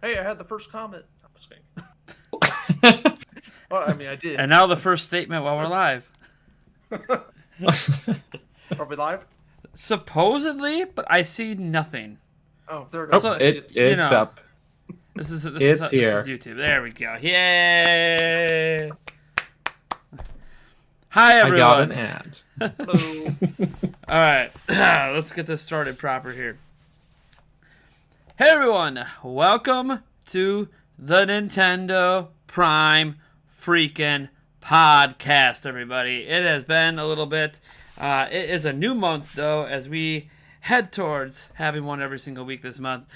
Hey, I had the first comment. I'm just kidding. Well, I mean, I did. And now the first statement while we're live. Are we live? Supposedly, but I see nothing. Oh, there it Oh, goes. So I see it. you it's know, up. this It's is here. YouTube. There we go. Yay! Hi I got an everyone. ad. Hello. All right, let's get this started proper here. Hey everyone, welcome to the Nintendo Prime freaking podcast, everybody. It has been a little bit. It is a new month, though, as we head towards having one every single week this month.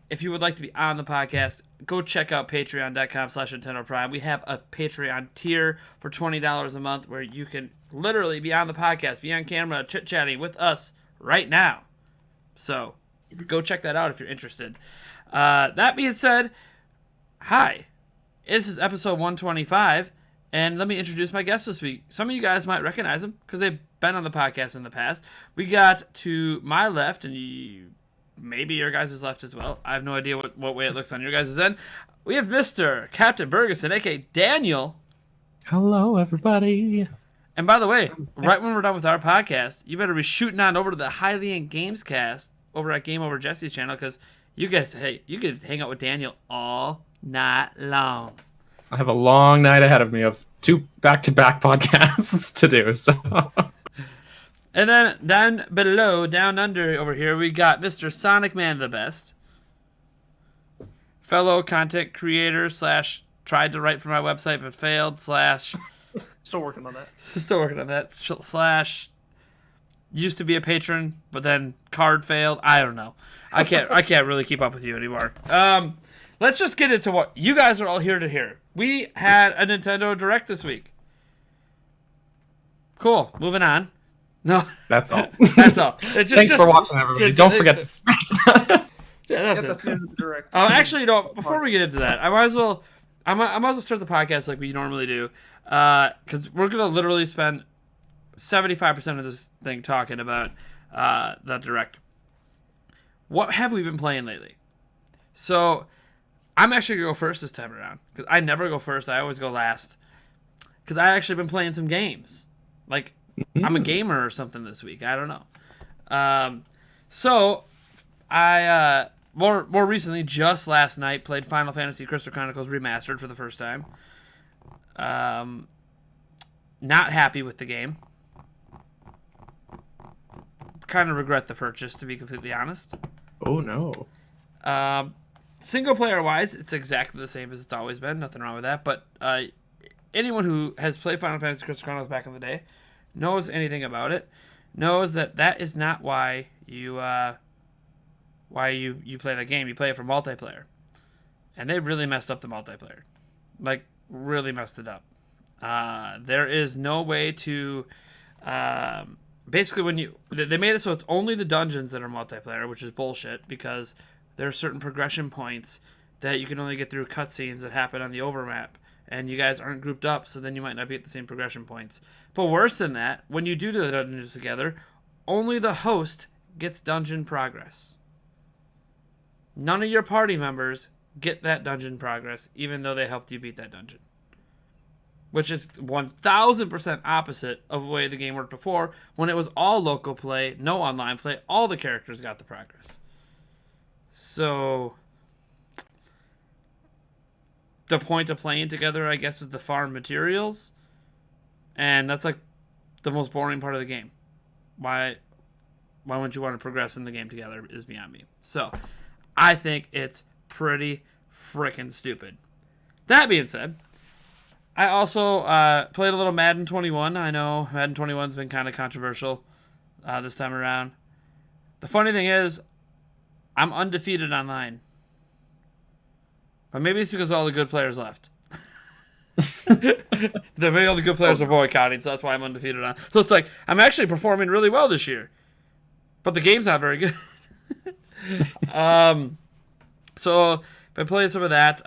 If you would like to be on the podcast, go check out patreon.com/Nintendo Prime. We have a Patreon tier for $20 a month where you can literally be on the podcast, be on camera, chit-chatting with us right now. So go check that out if you're interested. That being said, hi. This is episode 125, and let me introduce my guests this week. Some of you guys might recognize them because they've been on the podcast in the past. We got to my left, and maybe your guys' left as well. I have no idea what way it looks on your guys' end. We have Mr. Captain Bergeson, a.k.a. Daniel. Hello, everybody. And by the way, right when we're done with our podcast, you better be shooting on over to the Hylian Games cast over at Game Over Jesse's channel because you guys, hey, you could hang out with Daniel all night long. I have a long night ahead of me of 2 back-to-back podcasts to do. So, And then down below, down under over here, we got Mr. Sonic Man the Best. Fellow content creator / tried to write for my website but failed / Still working on that. still working on that / used to be a patron but then card failed. I don't know. I can't really keep up with you anymore. Let's just get into what you guys are all here to hear. We had a Nintendo Direct this week. Cool. Moving on. No, that's all. that's all. Thanks for watching, everybody. Don't forget to smash Yeah, Yeah, that's that's it. the end of the direct. Actually, you know, before we get into that, I might as well start the podcast like we normally do, because we're gonna literally spend 75% of this thing talking about the Direct. What have we been playing lately? So, I'm actually gonna go first this time around because I never go first. I always go last because I actually been playing some games. Like, I'm a gamer or something this week. I don't know. So I more recently, just last night, played Final Fantasy Crystal Chronicles Remastered for the first time. Not happy with the game. Kind of regret the purchase, to be completely honest. Oh, no. Single player wise, it's exactly the same as it's always been. Nothing wrong with that. But anyone who has played Final Fantasy Crystal Chronicles back in the day knows anything about it, knows that is not why you play the game. You play it for multiplayer, and they really messed up the multiplayer, like really messed it up. There is no way to basically when they made it so it's only the dungeons that are multiplayer, which is bullshit because there are certain progression points that you can only get through cutscenes that happen on the overmap. And you guys aren't grouped up, so then you might not be at the same progression points. But worse than that, when you do the dungeons together, only the host gets dungeon progress. None of your party members get that dungeon progress, even though they helped you beat that dungeon. Which is 1000% opposite of the way the game worked before, when it was all local play, no online play, all the characters got the progress. So the point of playing together, I guess, is to farm materials, and that's like the most boring part of the game. Why wouldn't you want to progress in the game together is beyond me. So I think it's pretty freaking stupid. That being said, I also played a little Madden 21. I know Madden 21's been kind of controversial this time around. The funny thing is, I'm undefeated online. But maybe it's because all the good players left. Maybe all the good players are boycotting, so that's why I'm undefeated on. So it's like, I'm actually performing really well this year. But the game's not very good. So, been playing some of that.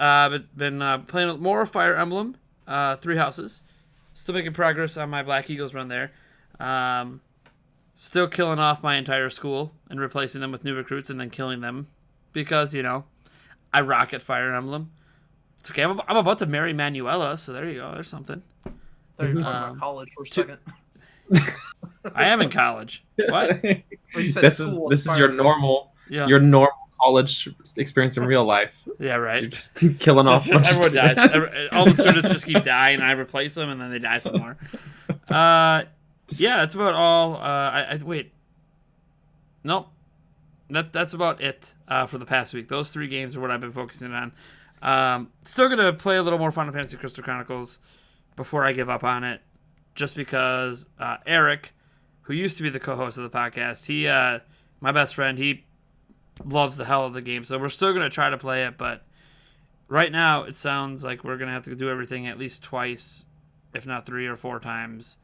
Been playing more Fire Emblem, 3 Houses. Still making progress on my Black Eagles run there. Still killing off my entire school and replacing them with new recruits and then killing them. Because, I rock at Fire Emblem. It's okay. I'm about to marry Manuela, so there you go. There's something. Thought you were talking about college for a second. I am in college. What? Well, you said This school is Fire your Emblem. normal college experience in real life. Yeah, right. You're just killing off. a bunch of Everyone dies. students. All the students just keep dying, and I replace them, and then they die some more. Yeah, that's about all. I wait. Nope. That's about it for the past week. Those 3 games are what I've been focusing on. Still gonna play a little more Final Fantasy Crystal Chronicles before I give up on it, just because Eric, who used to be the co-host of the podcast, he my best friend, he loves the hell of the game. So we're still gonna try to play it, but right now it sounds like we're gonna have to do everything at least twice, if not 3 or 4 times,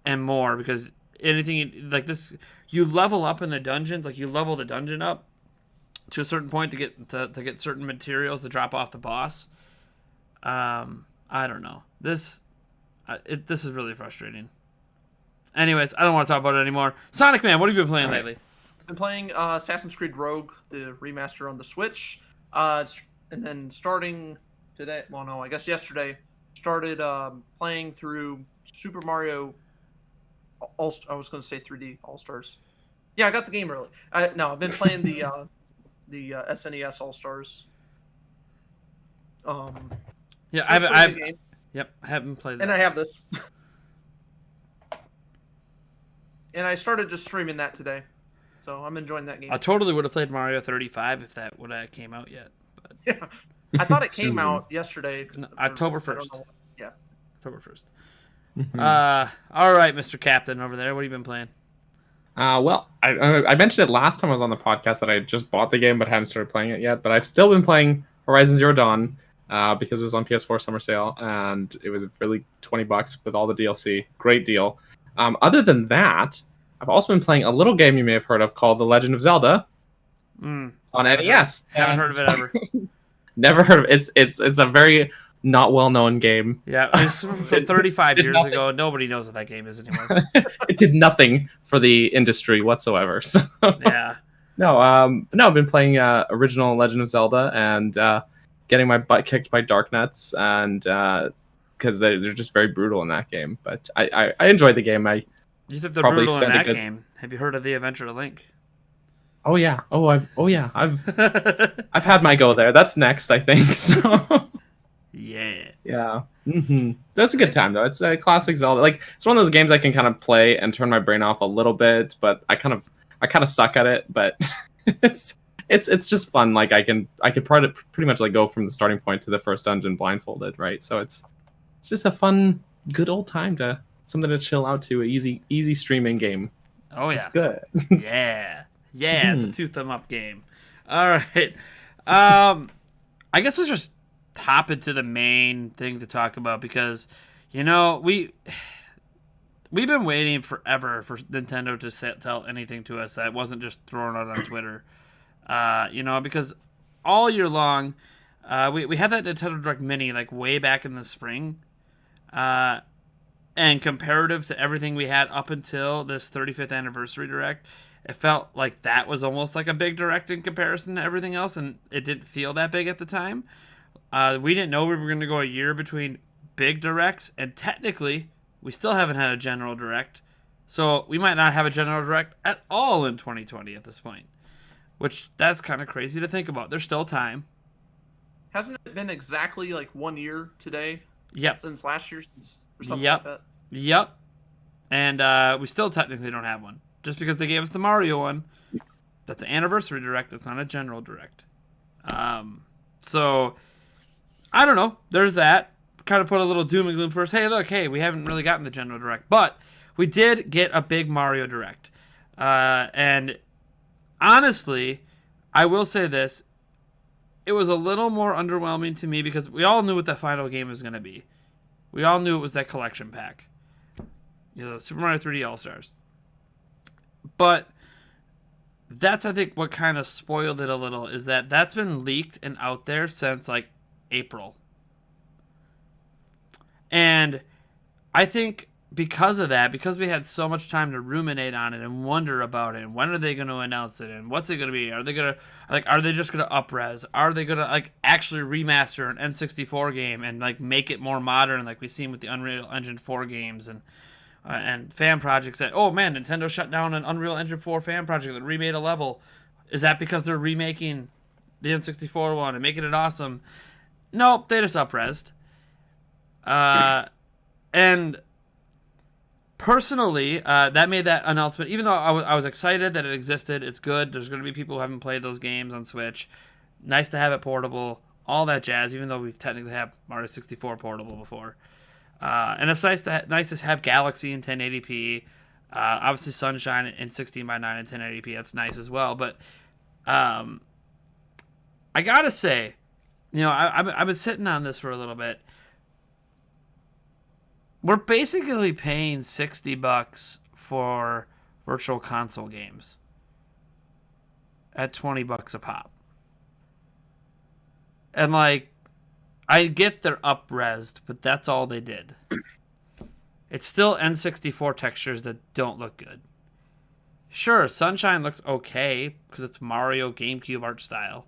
and more, because anything like this, you level up in the dungeons, like you level the dungeon up to a certain point to get certain materials to drop off the boss. I don't know. This is really frustrating. Anyways, I don't want to talk about it anymore. Sonic Man, what have you been playing lately? Been playing Assassin's Creed Rogue, the remaster on the Switch, and then starting today. Well, no, I guess yesterday started playing through Super Mario. I was going to say 3D All Stars. Yeah, I got the game early. No, I've been playing the SNES All Stars. Yeah, I haven't played that. And I have this. And I started just streaming that today. So I'm enjoying that game. I totally would have played Mario 35 if that would have came out yet. But Yeah. I thought it came Soon. out yesterday. No, October I don't 1st. know. Yeah. October 1st. All right, Mr. Captain over there. What have you been playing? Well, I mentioned it last time I was on the podcast that I had just bought the game but hadn't started playing it yet. But I've still been playing Horizon Zero Dawn because it was on PS4 summer sale and it was really $20 with all the DLC. Great deal. Other than that, I've also been playing a little game you may have heard of called The Legend of Zelda on NES. Haven't heard of it ever. Never heard of it. It's a very not well-known game. Yeah, it's from 35 years nothing. ago. Nobody knows what that game is anymore. It did nothing for the industry whatsoever. So Yeah. no, I've been playing original Legend of Zelda and getting my butt kicked by Darknuts, and because they're just very brutal in that game. But I enjoyed the game. You think they're Probably brutal in spent a that good- game? Have you heard of the Adventure Link? I've had my go there. That's next, I think. So Yeah. yeah, that's a good time though. It's a classic Zelda. Like it's one of those games I can kind of play and turn my brain off a little bit, but I kind of suck at it. But it's just fun. Like I could pretty much like go from the starting point to the first dungeon blindfolded, right? So it's just a fun, good old time something to chill out to. An easy streaming game. Oh, yeah. It's good. Yeah. Yeah, it's a 2-thumb-up game. All right. I guess let's just hop into the main thing to talk about because, we've been waiting forever for Nintendo to tell anything to us that wasn't just thrown out on Twitter. Because all year long, we had that Nintendo Direct Mini like way back in the spring. And comparative to everything we had up until this 35th anniversary Direct, it felt like that was almost like a big Direct in comparison to everything else, and it didn't feel that big at the time. We didn't know we were going to go a year between big Directs, and technically, we still haven't had a General Direct, so we might not have a General Direct at all in 2020 at this point, which that's kind of crazy to think about. There's still time. Hasn't it been exactly like 1 year today? Yep. Since last year? Or something Yep. like that? Yep. And we still technically don't have one. Just because they gave us the Mario one, that's an anniversary Direct, that's not a General Direct. So, I don't know. There's that. Kind of put a little doom and gloom first. Hey, look, we haven't really gotten the General Direct. But we did get a big Mario Direct. And honestly, I will say this. It was a little more underwhelming to me because we all knew what the final game was going to be. We all knew it was that collection pack. Super Mario 3D All-Stars. But that's, I think, what kind of spoiled it a little, is that that's been leaked and out there since, like, April. And I think because of that, because we had so much time to ruminate on it and wonder about it, and when are they going to announce it, and what's it going to be? Are they just going to up-res? Are they going to like actually remaster an N64 game and like make it more modern, like we've seen with the Unreal Engine 4 games and fan projects that, oh man, Nintendo shut down an Unreal Engine 4 fan project that remade a level. Is that because they're remaking the N64 one and making it awesome? Nope, they just up-resed. And personally, that made that announcement, even though I was excited that it existed, it's good. There's going to be people who haven't played those games on Switch. Nice to have it portable, all that jazz, even though we've technically had Mario 64 portable before. And it's nice to have Galaxy in 1080p. Obviously, Sunshine in 16:9 and 1080p. That's nice as well. But I gotta say, I've been sitting on this for a little bit. We're basically paying $60 for virtual console games at $20 a pop. And like, I get they're up-resed, but that's all they did. It's still N64 textures that don't look good. Sure, Sunshine looks okay because it's Mario GameCube art style.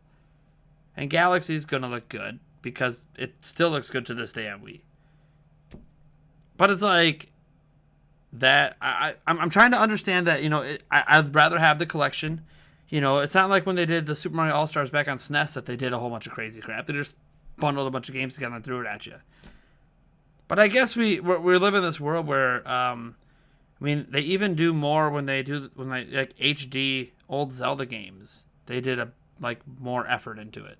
And Galaxy's going to look good because it still looks good to this day on Wii. But it's like that. I'm trying to understand that. I'd rather have the collection. It's not like when they did the Super Mario All Stars back on SNES that they did a whole bunch of crazy crap. They just bundled a bunch of games together and threw it at you. But I guess we live in this world where they even do more when they like HD old Zelda games. They did more effort into it.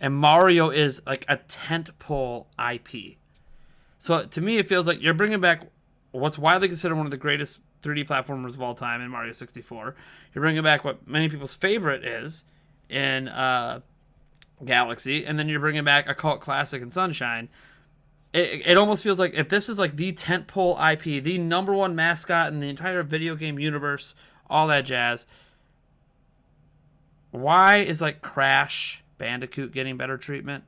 And Mario is like a tentpole IP. So to me, it feels like you're bringing back what's widely considered one of the greatest 3D platformers of all time in Mario 64. You're bringing back what many people's favorite is in Galaxy, and then you're bringing back a cult classic in Sunshine. It almost feels like if this is like the tentpole IP, the number one mascot in the entire video game universe, all that jazz, why is like Crash Bandicoot getting better treatment?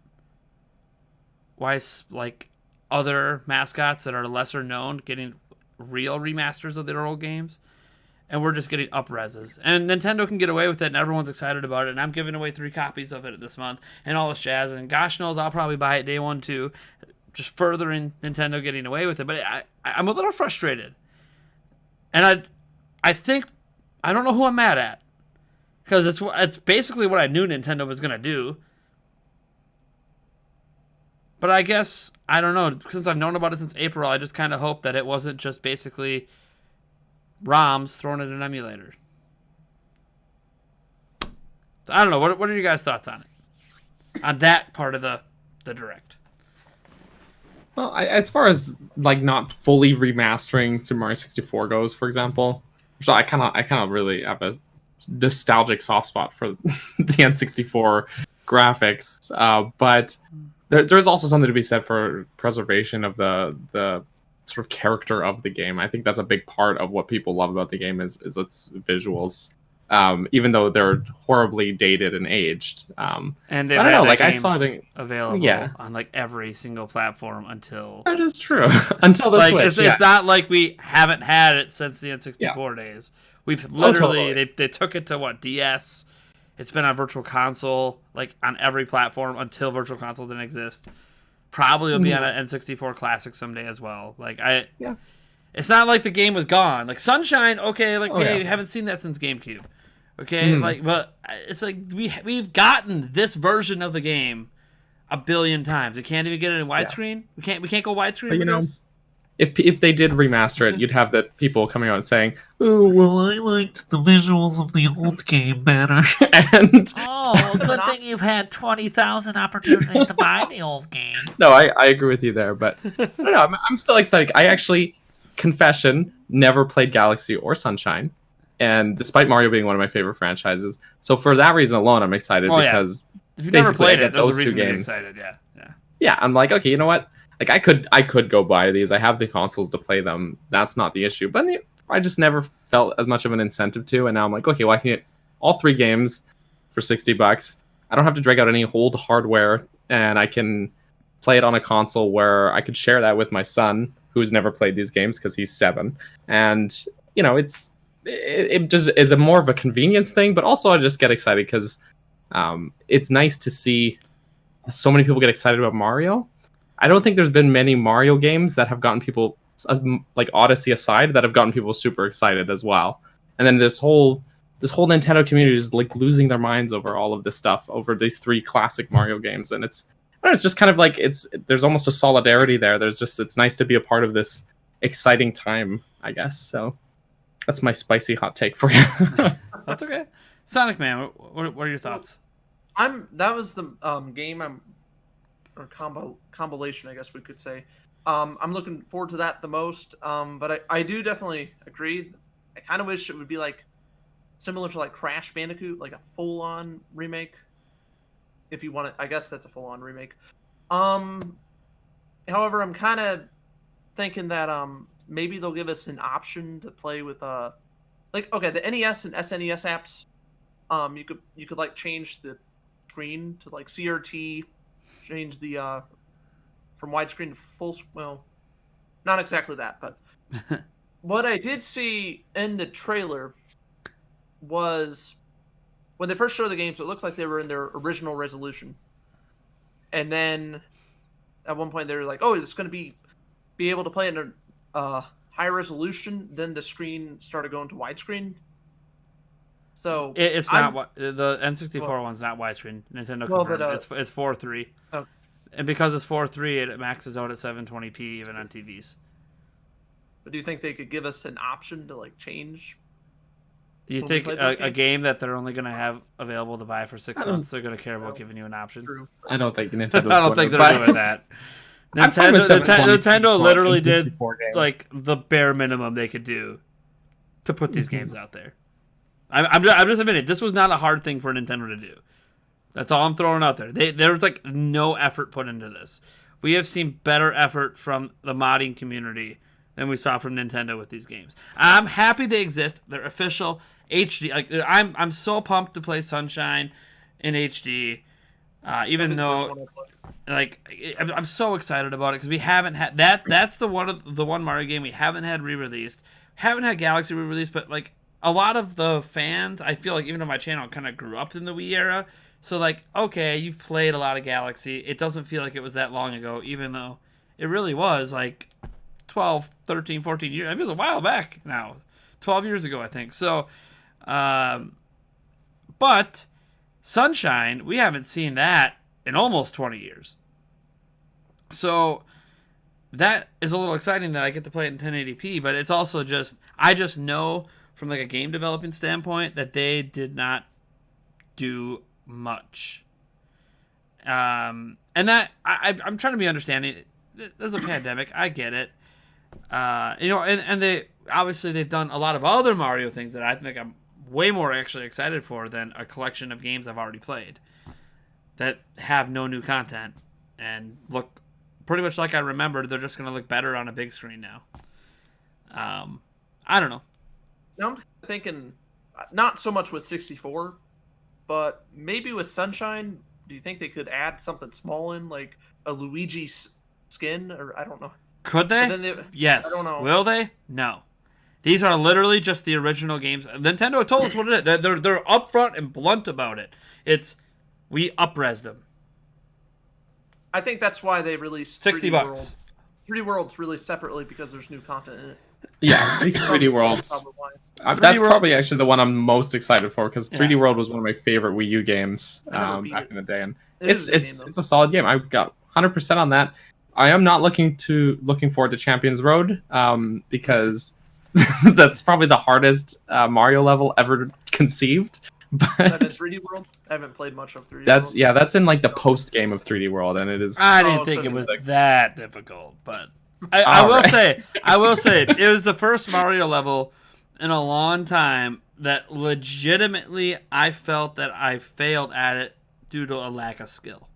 Why is like other mascots that are lesser known getting real remasters of their old games, and we're just getting up-reses? And Nintendo can get away with it, and everyone's excited about it, and I'm giving away 3 copies of it this month, and all this jazz, and gosh knows I'll probably buy it day one too, just furthering Nintendo getting away with it. But I'm a little frustrated, and I think I don't know who I'm mad at, because it's basically what I knew Nintendo was gonna do. But I guess, I don't know, since I've known about it since April, I just kind of hope that it wasn't just basically ROMs thrown in an emulator. So I don't know, what are your guys' thoughts on it? On that part of the Direct? Well, as far as like not fully remastering Super Mario 64 goes, for example, so I kind of really have a nostalgic soft spot for the N64 graphics, but there's also something to be said for preservation of the sort of character of the game. I think that's a big part of what people love about the game is its visuals, even though they're horribly dated and aged. And they've I don't know, had like that I game saw it available on like every single platform until that is true until the like Switch. it's not like we haven't had it since the N64 days. We've literally they took it to what, DS. It's been on Virtual Console, like on every platform until Virtual Console didn't exist. Probably will be on an N64 Classic someday as well. Like it's not like the game was gone. Like Sunshine, okay, like we haven't seen that since GameCube. Okay, like, but it's like we've gotten this version of the game a billion times. We can't even get it in widescreen. We can't go widescreen with this. If they did remaster it, you'd have the people coming out and saying, "Oh, well, I liked the visuals of the old game better." And good thing you've had 20,000 opportunities to buy the old game. No, I agree with you there, but I don't know, I'm still excited. I actually, confession, never played Galaxy or Sunshine, and despite Mario being one of my favorite franchises, so for that reason alone, I'm excited because if you've never played it, those two games. Excited, yeah. I'm like, okay, you know what? Like I could go buy these. I have the consoles to play them. That's not the issue. But I just never felt as much of an incentive to. And now I'm like, okay, well I can get all 3 games for $60. I don't have to drag out any old hardware, and I can play it on a console where I could share that with my son. who's never played these games because he's 7, and it just is a more of a convenience thing. But also, I just get excited because it's nice to see so many people get excited about Mario. I don't think there's been many Mario games that have gotten people, like Odyssey aside, that have gotten people super excited as well. And then this whole Nintendo community is like losing their minds over all of this stuff, over these 3 classic Mario games, and it's just kind of like there's almost a solidarity there. It's nice to be a part of this exciting time, I guess. So that's my spicy hot take for you. That's okay. Sonic Man, what are your thoughts? That was the game or compilation, I guess we could say. I'm looking forward to that the most. But I do definitely agree. I kind of wish it would be like similar to like Crash Bandicoot, like a full-on remake. If you want it, I guess that's a full-on remake. However, I'm kind of thinking that maybe they'll give us an option to play with like, okay, the NES and SNES apps. You could like change the screen to like CRT, change the from widescreen to full. Well, not exactly that, but what I did see in the trailer was when they first showed the games, it looked like they were in their original resolution, and then at one point they were like, "Oh, it's going to be able to play in a high resolution." Then the screen started going to widescreen. So it's not the N64 one's not widescreen. Nintendo confirmed it's 4:3, and because it's 4:3, it maxes out at 720p even on TVs. But do you think they could give us an option to like change? You think a game that they're only going to have available to buy for 6 months, they're going to care about giving you an option? True. I don't think Nintendo's I don't think they're doing that. Nintendo literally did like the bare minimum they could do to put these games out there. I'm just admitting this was not a hard thing for Nintendo to do. That's all I'm throwing out there. There's like no effort put into this. We have seen better effort from the modding community than we saw from Nintendo with these games. I'm happy they exist. They're official HD. Like I'm so pumped to play Sunshine in HD. Even though, like, I'm so excited about it because we haven't had that. That's the one Mario game we haven't had re-released. Haven't had Galaxy re-released, but like a lot of the fans, I feel like even on my channel, kind of grew up in the Wii era. So like, okay, you've played a lot of Galaxy. It doesn't feel like it was that long ago, even though it really was like 12, 13, 14 years. I mean, it was a while back now. 12 years ago, I think. So, but Sunshine, we haven't seen that in almost 20 years. So that is a little exciting that I get to play it in 1080p, but it's also just, I just know from like a game developing standpoint that they did not do much. And that, I'm trying to be understanding. There's a pandemic. I get it. And they obviously they've done a lot of other Mario things that I think I'm way more actually excited for than a collection of games I've already played that have no new content and look pretty much like I remembered. They're just going to look better on a big screen now. I don't know. Now I'm thinking not so much with 64, but maybe with Sunshine. Do you think they could add something small in, like a Luigi skin, or I don't know? Could they? Yes. I don't know. Will they? No. These are literally just the original games. Nintendo told us what it is. They're upfront and blunt about it. It's we up-res them. I think that's why they released $60. 3D World's really separately because there's new content in it. Yeah, at least 3D Worlds. That's probably actually the one I'm most excited for because 3D World was one of my favorite Wii U games back in the day, and it's a solid game. I got 100% on that. I am not looking forward to Champions Road because that's probably the hardest Mario level ever conceived. But 3D World? I haven't played much of 3D World. Yeah, that's in like the post game of 3D World, and it is. I didn't think it was that difficult, but I will say it was the first Mario level in a long time that legitimately I felt that I failed at it due to a lack of skill.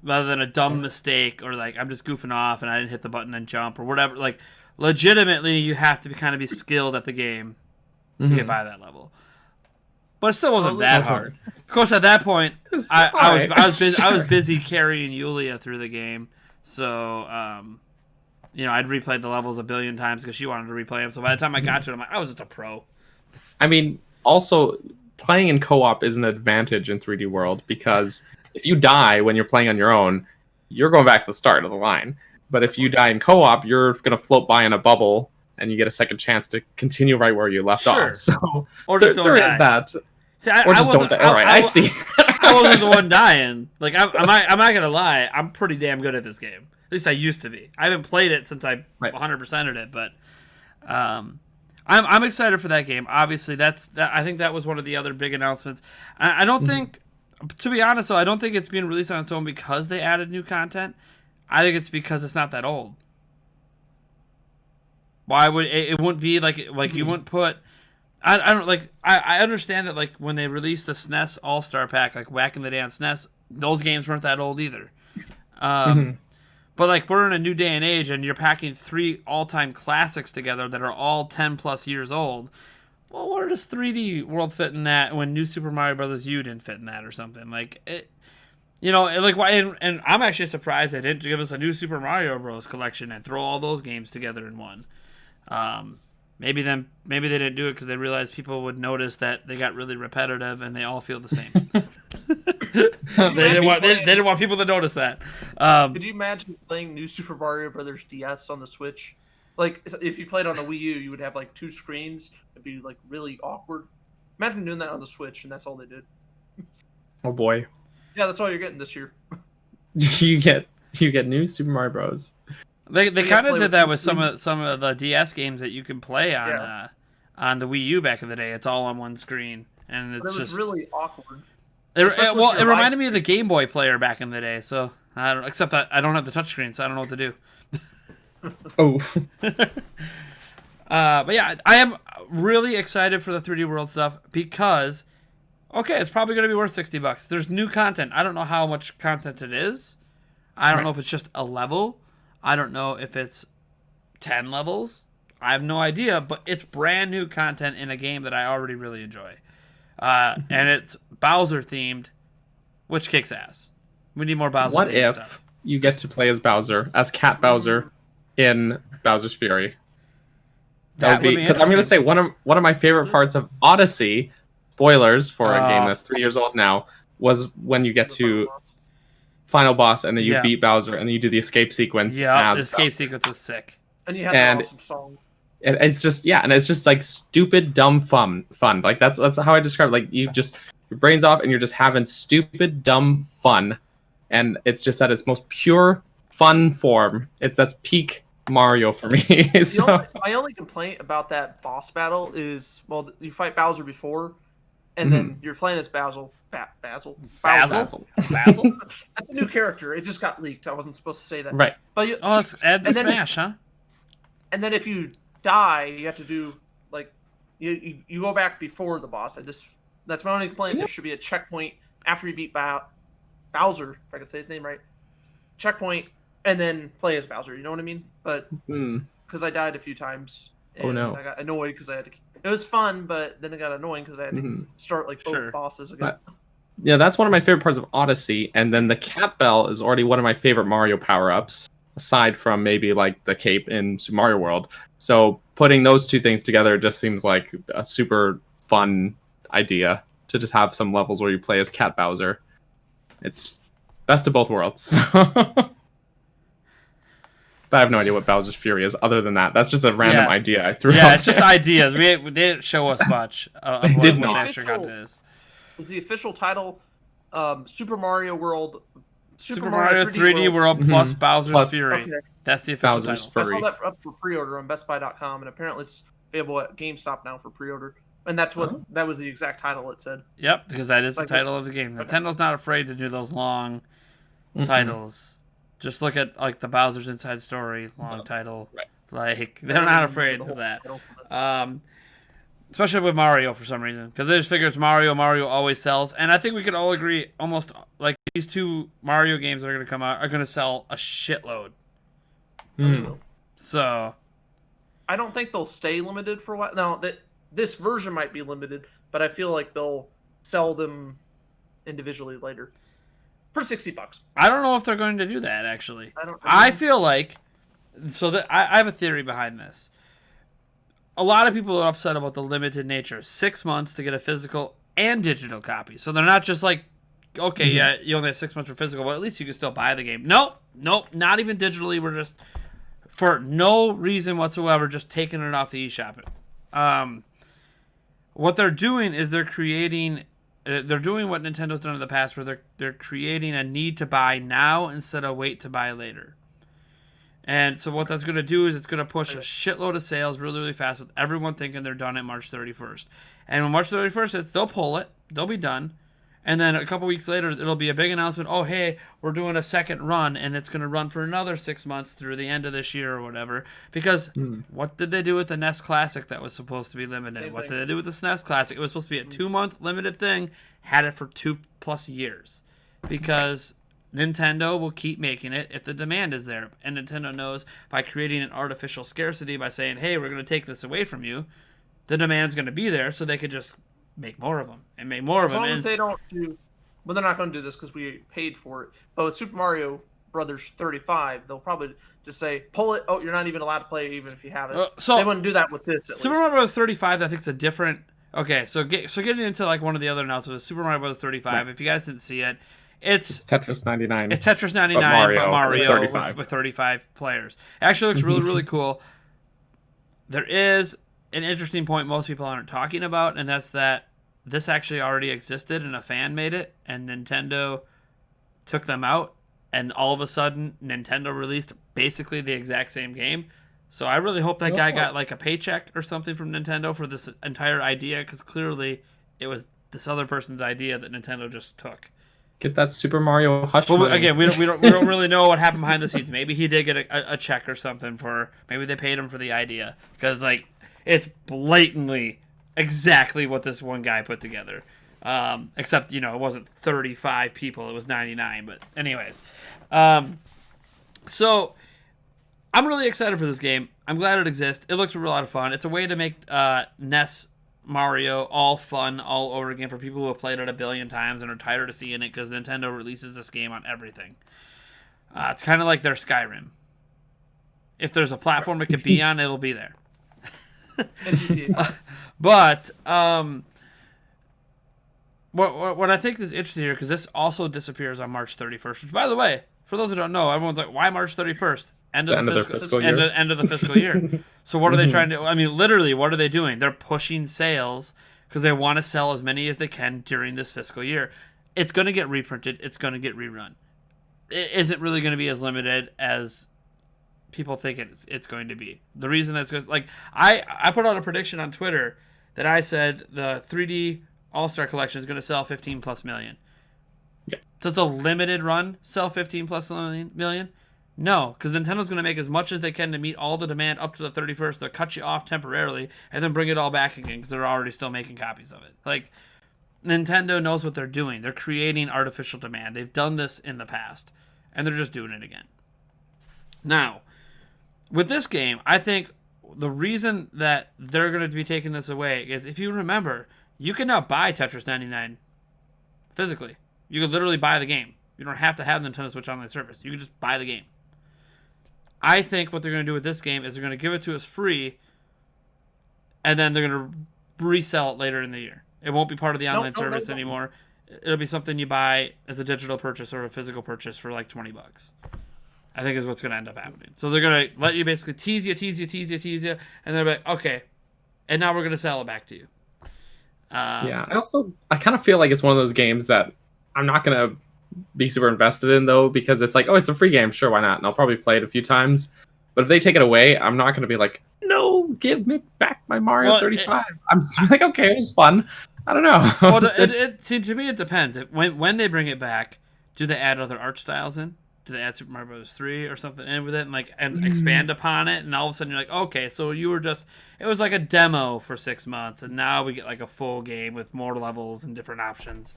Rather than a dumb mistake or like I'm just goofing off and I didn't hit the button and jump or whatever. Like legitimately you have to kind of be skilled at the game to get by that level. But it still wasn't that hard. Of course at that point I was busy carrying Yulia through the game. So I'd replayed the levels a billion times because she wanted to replay them. So by the time I got to it, I'm like, I was just a pro. I mean, also playing in co-op is an advantage in 3D World because if you die when you're playing on your own, you're going back to the start of the line. But if you die in co-op, you're going to float by in a bubble and you get a second chance to continue right where you left Sure. off. So Or just don't there die. is that. See, Or just don't die. All right, I see. I wasn't the one dying. Like, I'm not gonna lie. I'm pretty damn good at this game. At least I used to be. I haven't played it since I 100%ed it, but I'm excited for that game. Obviously, I think that was one of the other big announcements. I don't think, to be honest, though, I don't think it's being released on its own because they added new content. I think it's because it's not that old. Why would it wouldn't be like you wouldn't put. I don't like. I understand that like when they released the SNES All Star Pack, like back in the day on SNES, those games weren't that old either. But like we're in a new day and age, and you're packing 3 all-time classics together that are all 10+ years old. Well, where does 3D World fit in that when New Super Mario Bros. U didn't fit in that or something like it? Like why? And I'm actually surprised they didn't give us a new Super Mario Bros. Collection and throw all those games together in one. Maybe they didn't do it because they realized people would notice that they got really repetitive and they all feel the same. They didn't want people to notice that. Could you imagine playing New Super Mario Brothers DS on the Switch? Like if you played on a Wii U, you would have like 2 screens. It'd be like really awkward. Imagine doing that on the Switch, and that's all they did. Oh boy. Yeah, that's all you're getting this year. you get new Super Mario Bros. They kind of did that with some of the DS games that you can play on the Wii U back in the day. It's all on one screen, and it's just really awkward. It reminded me of the Game Boy player back in the day. So except that I don't have the touchscreen, so I don't know what to do. Oh. But yeah, I am really excited for the 3D World stuff because, okay, it's probably going to be worth $60. There's new content. I don't know how much content it is. I don't know if it's just a level. I don't know if it's 10 levels. I have no idea, but it's brand new content in a game that I already really enjoy. And it's Bowser themed, which kicks ass. We need more Bowser What themed if stuff. you get to play as Bowser, as Cat Bowser in Bowser's Fury? That would be because I'm going to say one of my favorite parts of Odyssey, spoilers for a game that's 3 years old now, was when you get to final boss and then you beat Bowser and then you do the escape sequence. Yeah, the escape sequence was sick. And you have the awesome song. And it's just and it's just like stupid dumb fun. Like that's how I describe it. Like your brain's off and you're just having stupid dumb fun, and it's just at its most pure fun form. That's peak Mario for me. My only complaint about that boss battle is, well, you fight Bowser before, and then you're playing as Basil. Basil. That's a new character. It just got leaked. I wasn't supposed to say that. Right. But let's add the Smash, huh? And then if you die, you have to do like you go back before the boss. That's my only complaint. There should be a checkpoint after you beat Bowser, if I could say his name right. Checkpoint, and then play as Bowser. You know what I mean? But because I died a few times. Oh no! I got annoyed because I had to. It was fun, but then it got annoying because I had to start like both bosses again. Yeah, that's one of my favorite parts of Odyssey, and then the Cat Bell is already one of my favorite Mario power-ups, aside from maybe like the cape in Super Mario World. So putting those two things together just seems like a super fun idea to just have some levels where you play as Cat Bowser. It's best of both worlds. But I have no idea what Bowser's Fury is other than that. That's just a random idea I threw out. Yeah, it's just ideas. We didn't show us much of what the extra content is. Was the official title Super Mario World? Super Mario 3D World plus Bowser's Fury. Okay. That's the official Bowser's title. Fury. I saw that up for pre-order on BestBuy.com, and apparently it's available at GameStop now for pre-order. And that's what that was the exact title it said. Yep, because that is the title of the game. Nintendo's not afraid to do those long titles. Just look at like the Bowser's Inside Story long title. Right. Like they're not afraid of that. Especially with Mario for some reason, because they just figure it's Mario. Mario always sells, and I think we could all agree almost like these 2 Mario games that are going to come out are going to sell a shitload. So I don't think they'll stay limited for a while. Now that this version might be limited, but I feel like they'll sell them individually later. For $60. I don't know if they're going to do that, actually. I don't I feel like So I have a theory behind this. A lot of people are upset about the limited nature. 6 months to get a physical and digital copy. So they're not just like, okay, yeah, you only have 6 months for physical, but at least you can still buy the game. Nope, not even digitally. We're just, for no reason whatsoever, just taking it off the eShop. What they're doing is they're doing what Nintendo's done in the past, where they're creating a need to buy now instead of wait to buy later. And so what that's going to do is it's going to push a shitload of sales really, really fast with everyone thinking they're done at March 31st. And when March 31st hits, they'll pull it. They'll be done. And then a couple weeks later, it'll be a big announcement. Oh, hey, we're doing a second run, and it's going to run for another 6 months through the end of this year or whatever. Because what did they do with the NES Classic that was supposed to be limited? What did they do with the SNES Classic? It was supposed to be a 2-month limited thing. Had it for 2+ years. Because Nintendo will keep making it if the demand is there. And Nintendo knows by creating an artificial scarcity, by saying, hey, we're going to take this away from you, the demand's going to be there, so they could just make more of them and make more of them. As long as they don't do, well, they're not going to do this because we paid for it. But with Super Mario Brothers 35, they'll probably just say, pull it. Oh, you're not even allowed to play it even if you have it. So they wouldn't do that with this. Super Mario Bros. 35, I think, is a different. Okay, so getting into like one of the other announcements, Super Mario Bros. 35. If you guys didn't see it, it's Tetris 99. It's Tetris 99, but Mario with 35 players. It actually looks really, really cool. There is an interesting point most people aren't talking about, and that's that this actually already existed and a fan made it, and Nintendo took them out, and all of a sudden Nintendo released basically the exact same game. So I really hope that guy got like a paycheck or something from Nintendo for this entire idea, because clearly it was this other person's idea that Nintendo just took. Get that Super Mario Hush Well, money. again, we don't really know what happened behind the scenes. Maybe he did get a check or something for. Maybe they paid him for the idea, because like it's blatantly exactly what this one guy put together. Except it wasn't 35 people; it was 99. But anyways, so I'm really excited for this game. I'm glad it exists. It looks a lot of fun. It's a way to make NES Mario all fun all over again for people who have played it a billion times and are tired of seeing it, because Nintendo releases this game on everything. It's kind of like their Skyrim. If there's a platform it could be on, it'll be there. But what I think is interesting here, because this also disappears on March 31st, which, by the way, for those who don't know, everyone's like, why March 31st? End of the fiscal year. End of the fiscal year. So what are they trying to? I mean, literally, what are they doing? They're pushing sales because they want to sell as many as they can during this fiscal year. It's going to get reprinted. It's going to get rerun. It isn't really going to be as limited as people think it's going to be. The reason that's because, like, I put out a prediction on Twitter that I said the 3D All-Star Collection is going to sell 15+ million. Yeah. Does a limited run sell 15+ million? No, because Nintendo's going to make as much as they can to meet all the demand up to the 31st. They'll cut you off temporarily and then bring it all back again because they're already still making copies of it. Like, Nintendo knows what they're doing. They're creating artificial demand. They've done this in the past, and they're just doing it again. Now, with this game, I think the reason that they're going to be taking this away is, if you remember, you can now buy Tetris 99 physically. You can literally buy the game. You don't have to have Nintendo Switch Online service. You can just buy the game. I think what they're going to do with this game is they're going to give it to us free, and then they're going to resell it later in the year. It won't be part of the online service anymore. It'll be something you buy as a digital purchase or a physical purchase for like $20. I think is what's going to end up happening. So they're going to let you basically tease you, and they're like, okay, and now we're going to sell it back to you. Yeah, I kind of feel like it's one of those games that I'm not going to be super invested in, though, because it's like, oh, it's a free game, sure, why not? And I'll probably play it a few times. But if they take it away, I'm not going to be like, no, give me back my Mario 35. I'm just like, okay, it was fun. I don't know. Well, see, to me, it depends. When they bring it back, do they add other art styles in? Do they add Super Mario Bros. 3 or something in with it and expand upon it? And all of a sudden you're like, okay, so it was like a demo for 6 months, and now we get like a full game with more levels and different options.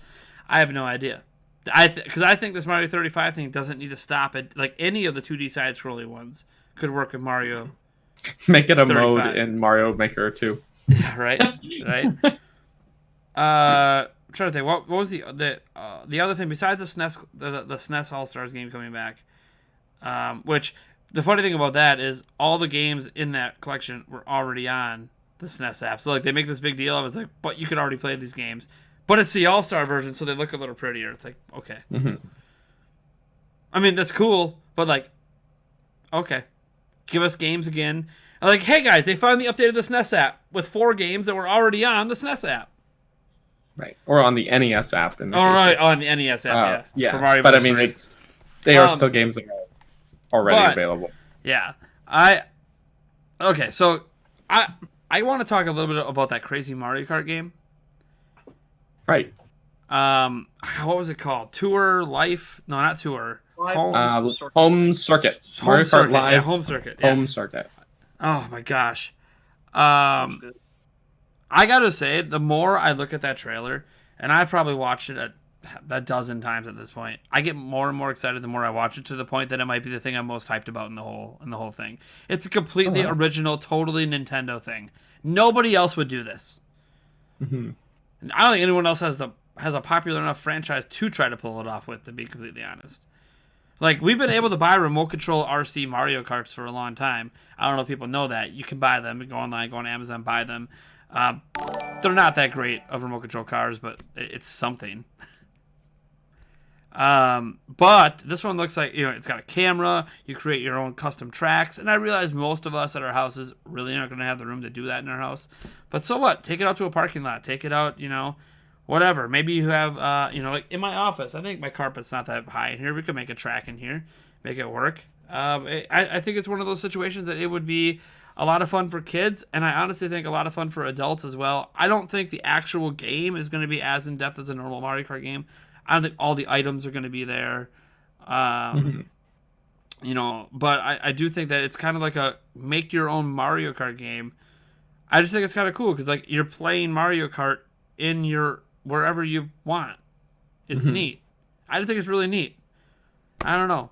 I have no idea. Because I think this Mario 35 thing doesn't need to stop at like any of the 2D side-scrolling ones could work with Mario. Make it a 35. mode in Mario Maker 2. Yeah, right. I'm trying to think. What was the other thing besides the SNES All Stars game coming back? Which the funny thing about that is all the games in that collection were already on the SNES app. So like they make this big deal of it's like, but you could already play these games. But it's the All-Star version, so they look a little prettier. It's like, okay. I mean, that's cool, but like, okay. Give us games again. I'm like, hey guys, they finally updated the SNES app with 4 games that were already on the SNES app. Right. Or on the NES app. All right, on the NES app, yeah. For Mario but I Bros. mean, 3. they are still games that are already available. Yeah. Okay, so I want to talk a little bit about that crazy Mario Kart game. Right. What was it called? Tour Life? No, not Tour. Home Circuit. Home Circuit. Live. Yeah, Home Circuit. Yeah. Home Circuit. Oh my gosh. I gotta say, the more I look at that trailer, and I've probably watched it a dozen times at this point, I get more and more excited the more I watch it, to the point that it might be the thing I'm most hyped about in the whole thing. It's a completely original, totally Nintendo thing. Nobody else would do this. I don't think anyone else has a popular enough franchise to try to pull it off with, to be completely honest. Like, we've been able to buy remote control RC Mario Karts for a long time. I don't know if people know that. You can buy them. You go online, go on Amazon, buy them. They're not that great of remote control cars, but it's something. But this one looks like, it's got a camera. You create your own custom tracks. And I realize most of us at our houses really aren't going to have the room to do that in our house. But so what? Take it out to a parking lot. Take it out, whatever. Maybe you have, like in my office, I think my carpet's not that high in here. We could make a track in here, make it work. I think it's one of those situations that it would be a lot of fun for kids, and I honestly think a lot of fun for adults as well. I don't think the actual game is going to be as in-depth as a normal Mario Kart game. I don't think all the items are going to be there. But I do think that it's kind of like a make-your-own Mario Kart game. I just think it's kind of cool, because like you're playing Mario Kart in your wherever you want. It's neat. I just think it's really neat. I don't know.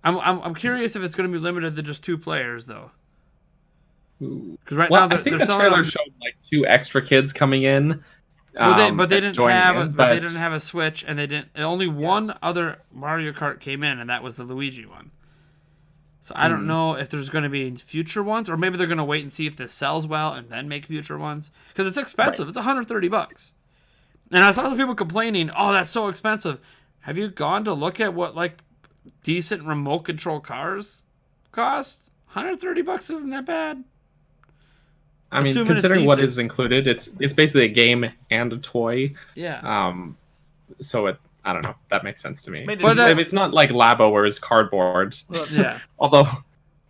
I'm curious if it's going to be limited to just 2 players though. Because now I think the trailer showed like 2 extra kids coming in. But they didn't have a Switch, and they didn't. Only one other Mario Kart came in, and that was the Luigi one. So I don't know if there's going to be future ones, or maybe they're going to wait and see if this sells well and then make future ones, because it's expensive. Right. It's $130. And I saw some people complaining, "Oh, that's so expensive." Have you gone to look at what like decent remote control cars cost? $130 isn't that bad. I mean, considering what is included, it's basically a game and a toy. Yeah. So it's, I don't know. That makes sense to me. But it's not like Labo where it's cardboard. Yeah. Although, part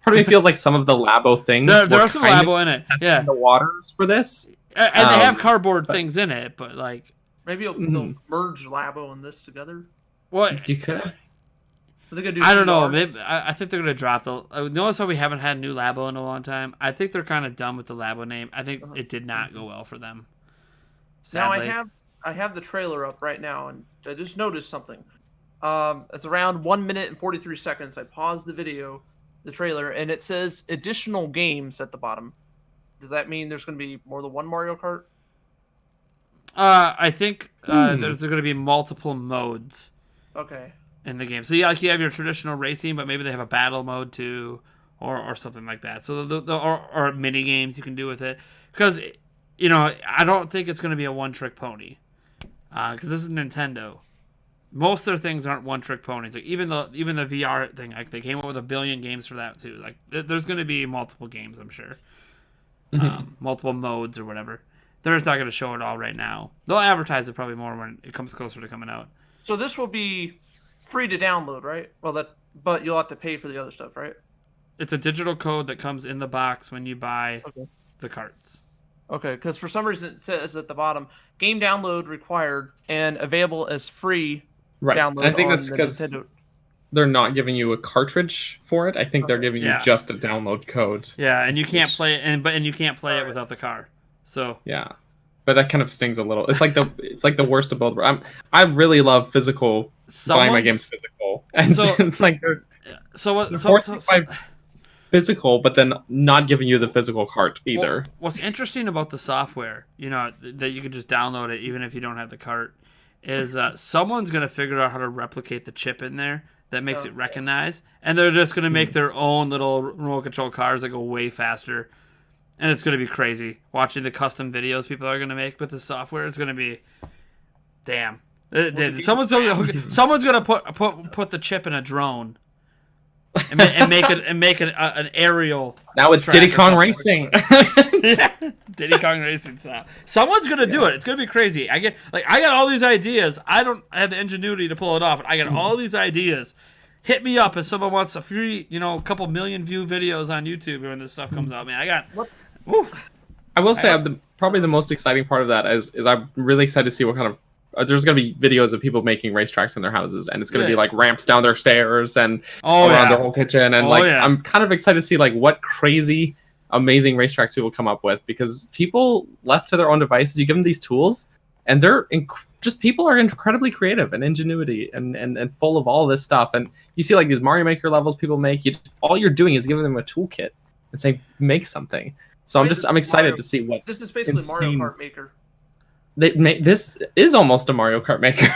of me feels like some of the Labo things. There are some Labo in it. Yeah. In the waters for this. And they have cardboard things in it, but like. Maybe they'll merge Labo and this together. What? You could. I don't know. I think they're going to drop the... Notice how we haven't had new Labo in a long time? I think they're kind of done with the Labo name. I think it did not go well for them. Sadly. Now I have the trailer up right now, and I just noticed something. It's around 1 minute and 43 seconds. I paused the trailer, and it says additional games at the bottom. Does that mean there's going to be more than one Mario Kart? I think there's going to be multiple modes. Okay. In the game. So you have your traditional racing, but maybe they have a battle mode too, or something like that. So or mini games you can do with it, because I don't think it's going to be a one-trick pony, because this is Nintendo. Most of their things aren't one-trick ponies. Like even the VR thing, like they came up with 1 billion games for that too. Like there's going to be multiple games, I'm sure, multiple modes or whatever. They're just not going to show it all right now. They'll advertise it probably more when it comes closer to coming out. So this will be free to download, right? But you'll have to pay for the other stuff, right? It's a digital code that comes in the box when you buy the carts. Okay, because for some reason it says at the bottom, game download required and available as free download. I think that's because they're not giving you a cartridge for it. I think they're giving you just a download code. Yeah, and you can't play it, and you can't play it without the car. So yeah, but that kind of stings a little. It's like the worst of both. I really love physical. Buying my games physical, and so, it's like they're forcing physical, but then not giving you the physical cart either. What's interesting about the software, that you can just download it even if you don't have the cart, is someone's gonna figure out how to replicate the chip in there that makes it recognize, and they're just gonna make their own little remote control cars that go way faster, and it's gonna be crazy watching the custom videos people are gonna make with the software. It's gonna be, damn. Someone's gonna put the chip in a drone and make an aerial. Now it's Diddy Kong Racing. Yeah, Diddy Kong Racing style. Someone's gonna do it. It's gonna be crazy. I got all these ideas. I don't have the ingenuity to pull it off, but I got all these ideas. Hit me up if someone wants a free, couple million view videos on YouTube when this stuff comes out. Man, I got. Woo. I will say, probably the most exciting part of that is I'm really excited to see what kind of. There's going to be videos of people making racetracks in their houses, and it's going to be like ramps down their stairs and around their whole kitchen. And I'm kind of excited to see like what crazy, amazing racetracks people come up with, because people left to their own devices, you give them these tools, and they're people are incredibly creative and ingenuity and full of all this stuff. And you see like these Mario Maker levels people make. All you're doing is giving them a toolkit and saying make something. So I'm excited to see what this is basically Mario Kart Maker. This is almost a Mario Kart Maker.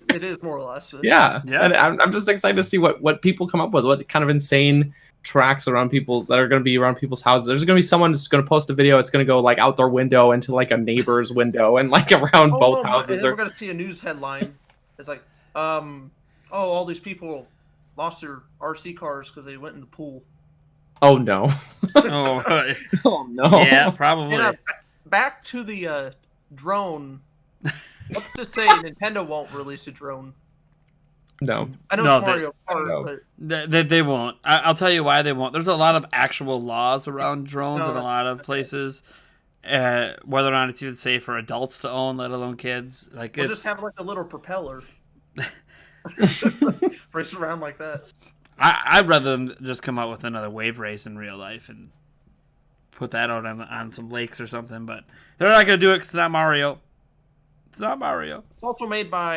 It is more or less. Yeah. And I'm just excited to see what people come up with, what kind of insane tracks that are going to be around people's houses. There's going to be someone who's going to post a video. It's going to go like out their window into like a neighbor's window and like around both houses. We're going to see a news headline. It's like, all these people lost their RC cars because they went in the pool. Oh no. Oh no. Yeah, probably. Back to the drone. Let's just say Nintendo won't release a drone. No. I know it's Mario Kart, but they won't. I'll tell you why they won't. There's a lot of actual laws around drones in a lot of places. Whether or not it's even safe for adults to own, let alone kids. Like we'll just have like a little propeller. Race around like that. I'd rather them just come out with another wave race in real life and put that out on some lakes or something. But they're not going to do it because it's not Mario. It's not Mario. It's also made by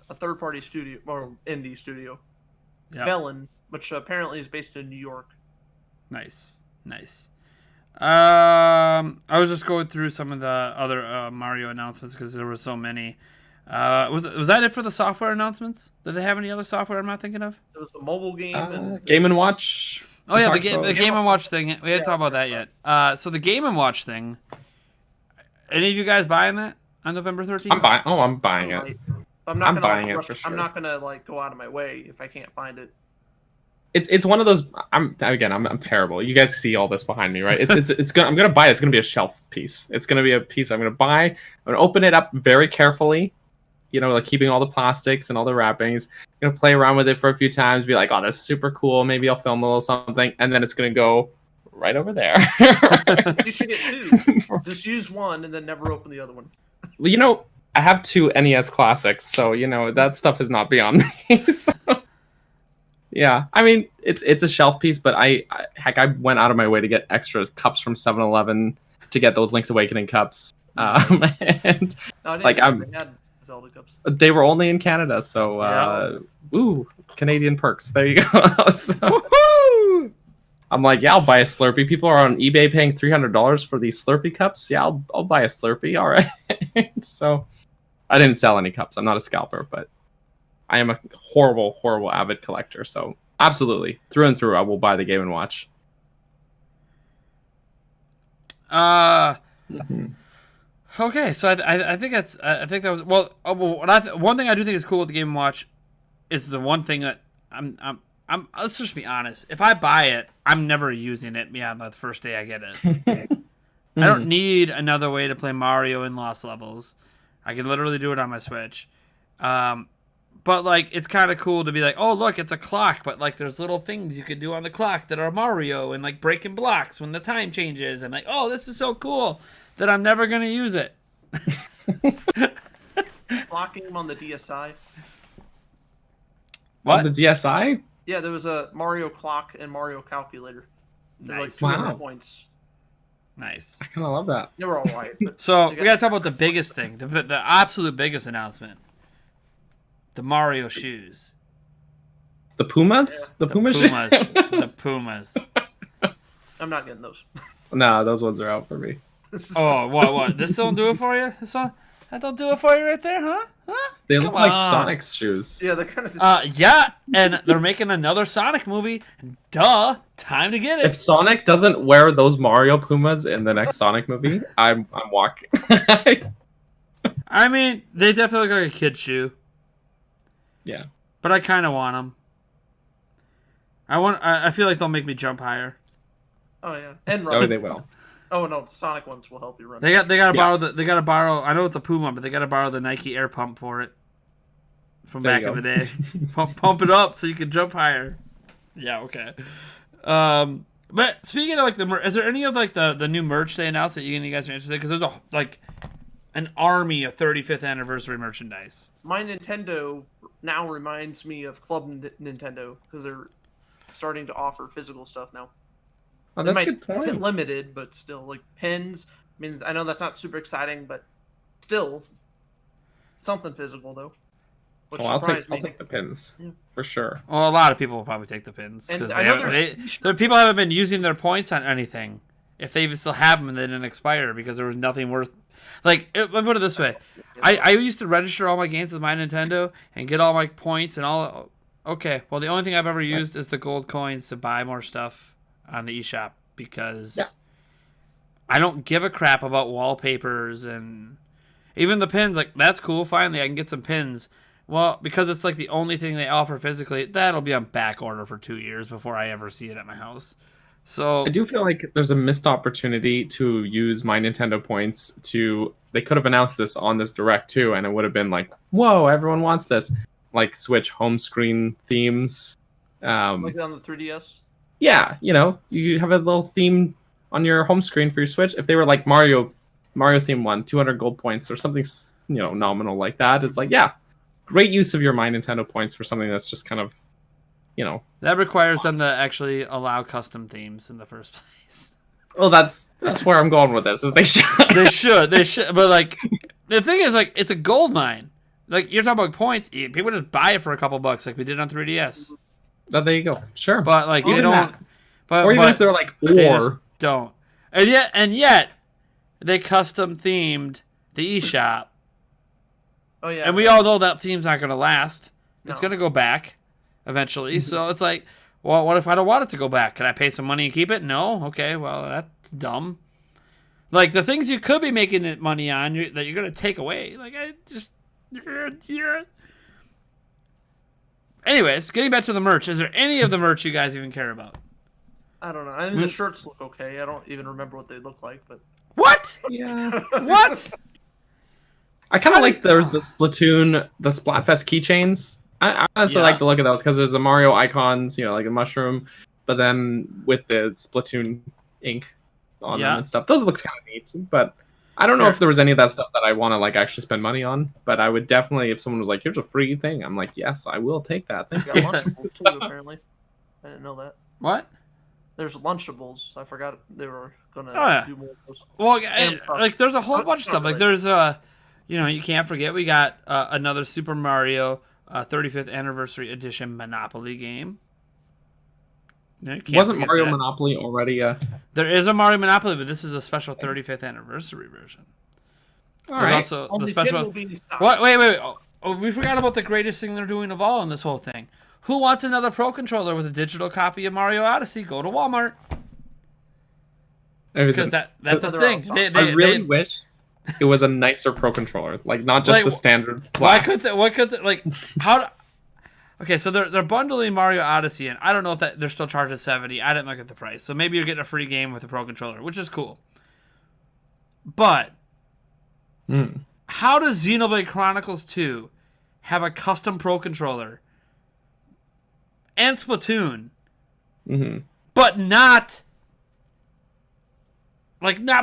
a third-party studio, or indie studio. Yep. Bellin, which apparently is based in New York. Nice. I was just going through some of the other Mario announcements because there were so many. Was that it for the software announcements? Did they have any other software I'm not thinking of? It was a mobile game. And Game & Watch. Oh yeah, the Game & Watch thing. We didn't talk about that yet. So the Game & Watch thing. Any of you guys buying that on November 13th? I'm buying it. I'm buying it for sure. I'm not gonna like go out of my way if I can't find it. It's one of those. I'm terrible. You guys see all this behind me, right? I'm gonna buy it. It's gonna be a shelf piece. It's gonna be a piece I'm gonna buy. I'm gonna open it up very carefully. Like keeping all the plastics and all the wrappings. I'm gonna play around with it for a few times. Be like, oh, that's super cool. Maybe I'll film a little something, and then it's gonna go right over there. You should get two. Just use one and then never open the other one. Well, I have two NES classics, so that stuff is not beyond me. So, yeah, I mean it's a shelf piece, but I went out of my way to get extra cups from 7-Eleven to get those Link's Awakening cups. And had Zelda cups. They were only in Canada, so Canadian perks. There you go. So, woohoo! I'm like, yeah, I'll buy a Slurpee. People are on eBay paying $300 for these Slurpee cups. Yeah, I'll buy a Slurpee. All right. So, I didn't sell any cups. I'm not a scalper, but I am a horrible, horrible avid collector. So, absolutely, through and through, I will buy the Game & Watch. Okay, so I think that was one thing I do think is cool with the Game & Watch is the one thing that I'm let's just be honest. If I buy it, I'm never using it beyond the first day I get it. I don't need another way to play Mario in Lost Levels. I can literally do it on my Switch. But like it's kind of cool to be like, oh look, it's a clock, but like there's little things you can do on the clock that are Mario and like breaking blocks when the time changes and like, oh, this is so cool that I'm never gonna use it. Blocking them on the DSi. What? On the DSi? Yeah, there was a Mario clock and Mario calculator. They're Nice. like 200 points. Nice. I kind of love that. They were all right. So we gotta talk about the biggest thing, the absolute biggest announcement: the Mario shoes. The Pumas? Yeah. The Pumas? Shoes? The Pumas. I'm not getting those. No, those ones are out for me. Oh, what? This don't do it for you? This one? That'll do it for you right there, huh? Huh? They Come look like on. Sonic's shoes. Yeah, they're kind of. Yeah, and they're making another Sonic movie. Duh, time to get If it. Sonic doesn't wear those Mario Pumas in the next Sonic movie, I'm walking. I mean, they definitely look like a kid's shoe, Yeah. but I kind of want them. I feel like they'll make me jump higher. Oh yeah, and Oh, run. they will. Oh no, Sonic ones will help you run. They gotta Yeah. borrow they gotta borrow. I know it's a Puma, but they gotta borrow the Nike Air Pump for it from There back you in go. the day. pump it up so you can jump higher. Yeah, okay. But speaking of like is there any of like the new merch they announced that you guys are interested in? Because there's an army of 35th anniversary merchandise. My Nintendo now reminds me of Club Nintendo because they're starting to offer physical stuff now. Oh, It that's a might good point. limited, but still like pins. I mean, I know that's not super exciting, but still something physical though. Which Well, I'll surprised take me. the pins Yeah. for sure. Well, a lot of people will probably take the pins And because I know there's people haven't been using their points on anything. If they even still have them and they didn't expire because there was nothing worth. Like, let me put it this way: I used to register all my games with my Nintendo and get all my points and all. Okay, well, the only thing I've ever used is the gold coins to buy more stuff on the eShop because I don't give a crap about wallpapers and even the pins. Like, that's cool. Finally, I can get some pins. Well, because it's like the only thing they offer physically, that'll be on back order for 2 years before I ever see it at my house. So I do feel like there's a missed opportunity to use my Nintendo points to. They could have announced this on this direct too, and it would have been like, "Whoa, everyone wants this!" Like Switch home screen themes. like on the 3DS. Yeah, you have a little theme on your home screen for your Switch. If they were like Mario theme one, 200 gold points or something, nominal like that, it's like, yeah, great use of your My Nintendo points for something that's just kind of, that requires them to actually allow custom themes in the first place. Well, that's where I'm going with this. Is they should. They should. But like, the thing is, like, it's a gold mine. Like, you're talking about points. People just buy it for a couple bucks, like we did on 3DS. Oh, there you go. Sure. But like, they Even don't. that. But Or even but if they're like, they just or don't. And yet, they custom themed the eShop, Oh yeah. and we all know that theme's not going to last. It's No. going to go back eventually. So it's like, well, what if I don't want it to go back? Can I pay some money and keep it? No. Okay. Well, that's dumb. Like, the things you could be making it money on that you're going to take away. Like, I just. Anyways, getting back to the merch. Is there any of the merch you guys even care about? I don't know. I mean, the shirts look okay. I don't even remember what they look like, but What? yeah. What? I kind of like there's the Splatoon, the Splatfest keychains. I honestly like the look of those because there's the Mario icons, like a mushroom, but then with the Splatoon ink on them and stuff. Those look kind of neat, but I don't know if there was any of that stuff that I want to like actually spend money on. But I would definitely, if someone was like, "Here's a free thing," I'm like, "Yes, I will take that." Thank got you. Lunchables too. Apparently, I didn't know that. What? There's Lunchables. I forgot they were gonna do more of those. Well, And, like, there's a whole not- bunch of not stuff. Like, really. there's you can't forget we got another Super Mario 35th Anniversary Edition Monopoly game. No, you can't Wasn't forget Mario that. Monopoly already? There is a Mario Monopoly, but this is a special 35th Anniversary version. All There's right. also Only the Jim special. will be in stock. What? Wait. Oh, we forgot about the greatest thing they're doing of all in this whole thing. Who wants another Pro Controller with a digital copy of Mario Odyssey? Go to Walmart. Because that's the They're thing. all- I really wish it was a nicer Pro Controller, like not just Like, the standard. Why black. could they? What could they, like? How? Okay, so they're bundling Mario Odyssey, and I don't know if they're still charging $70. I didn't look at the price, so maybe you're getting a free game with a Pro Controller, which is cool. But how does Xenoblade Chronicles 2 have a custom Pro Controller and Splatoon, but not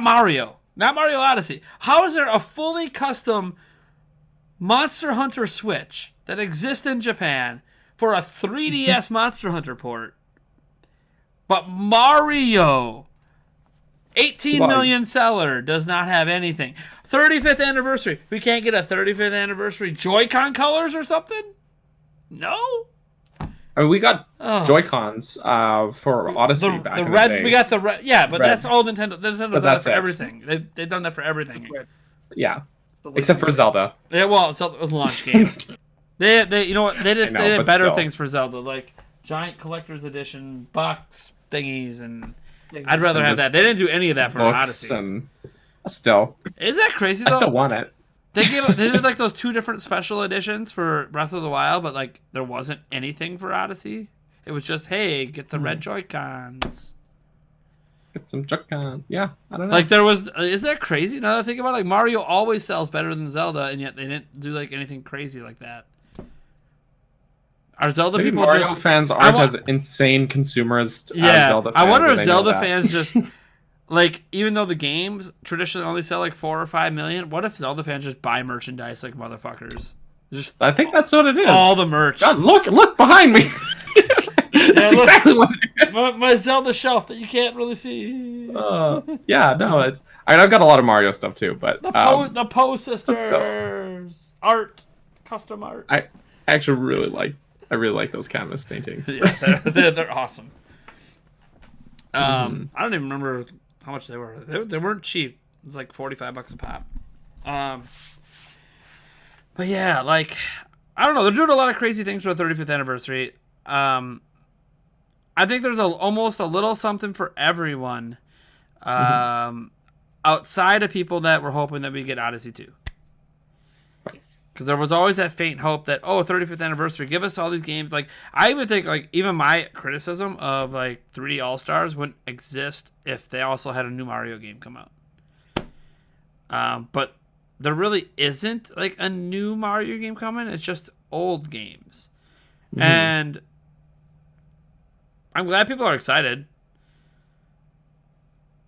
Mario, not Mario Odyssey? How is there a fully custom Monster Hunter Switch that exists in Japan for a 3DS Monster Hunter port, but Mario 18 million seller does not have anything? 35th anniversary. We can't get a 35th anniversary Joy-Con colors or something? No? I mean, we got Oh. Joy-Cons for Odyssey back the in red. the day. We got the red. Yeah, but Red. that's all Nintendo. Nintendo's done that that's for it. everything. They've done that for everything. Yeah. Except for Zelda. Yeah, well, it's a launch game. they you know what they did, know, they did but better still. things for Zelda, like giant collector's edition box thingies, and Yeah, I'd rather And have just that. They didn't do any of that for Books Odyssey. and still, Is that crazy I though? still want it. They did like those 2 different special editions for Breath of the Wild, but like there wasn't anything for Odyssey. It was just, hey, get the red Joy-Cons. Get some Joy-Con. Yeah, I don't know. Like there was, is that crazy? Now that I think about it, like Mario always sells better than Zelda, and yet they didn't do like anything crazy like that. Are Zelda Maybe people Mario just fans aren't wa- as insane consumerist as yeah? Zelda fans. I wonder and if they know Zelda that. fans just like, even though the games traditionally only sell like 4 or 5 million, what if Zelda fans just buy merchandise like motherfuckers? Just I think that's what it is. all the merch. God, look behind me. That's look. exactly what it is. My Zelda shelf that you can't really see. Yeah, no, it's. I've got a lot of Mario stuff too, but The Poe still- sisters art, custom art. I actually really like. I really like those canvas paintings. Yeah, they're awesome. I don't even remember how much they were. They weren't cheap. It was like $45 a pop. But yeah, like, I don't know. They're doing a lot of crazy things for the 35th anniversary. I think there's almost a little something for everyone. Outside of people that were hoping that we get Odyssey 2. Because there was always that faint hope that, 35th anniversary, give us all these games. Like, I even think, like, even my criticism of, like, 3D All-Stars wouldn't exist if they also had a new Mario game come out. But there really isn't, like, a new Mario game coming. It's just old games. And I'm glad people are excited.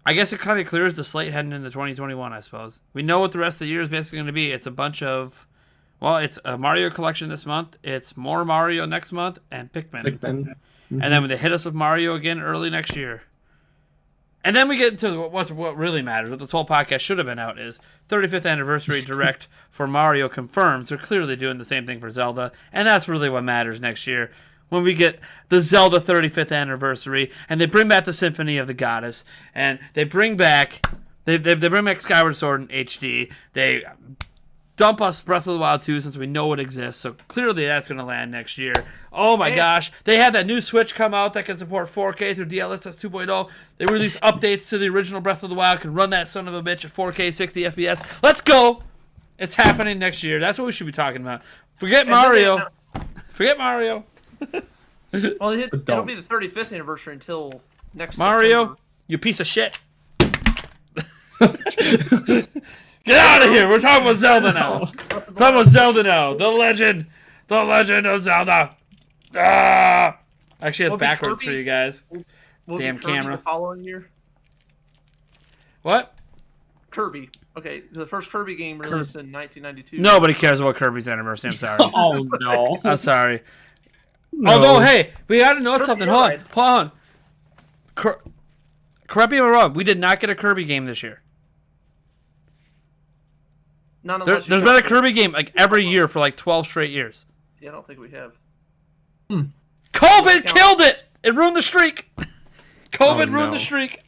I guess it kind of clears the slate heading into 2021, I suppose. We know what the rest of the year is basically going to be. It's a bunch of... Well, it's a Mario collection this month. It's more Mario next month, and Pikmin. And then when they hit us with Mario again early next year. And then we get into what really matters, what this whole podcast should have been out is 35th anniversary direct for Mario confirmed. They're clearly doing the same thing for Zelda, and that's really what matters next year. When we get the Zelda 35th anniversary, and they bring back the Symphony of the Goddess, and they bring back Skyward Sword in HD. They dump us Breath of the Wild 2 since we know it exists, so clearly that's going to land next year. Oh my gosh, they had that new Switch come out that can support 4K through DLSS 2.0. They released updates to the original Breath of the Wild, can run that son of a bitch at 4K 60 FPS. Let's go! It's happening next year. That's what we should be talking about. Forget Mario. Forget Mario. Well, it'll be the 35th anniversary until next Mario, September. you piece of shit. Get out of here. We're talking about Zelda now. Talking about Zelda now. The legend of Zelda. Ah! Actually, Will it's it be backwards Kirby? for you guys. Will it be Damn Kirby camera. The following year, What? Kirby. Okay, the first Kirby game released in 1992. Nobody cares about Kirby's anniversary. I'm sorry. Oh no! I'm sorry. No. Although, hey, we gotta know Kirby, something. you're Hold on. right. Hold on. Correct me if I'm wrong. We did not get a Kirby game this year. None unless There's you been a count- Kirby game like every year for like 12 straight years. Yeah, I don't think we have. COVID killed it. It ruined the streak. COVID Oh, ruined no. the streak.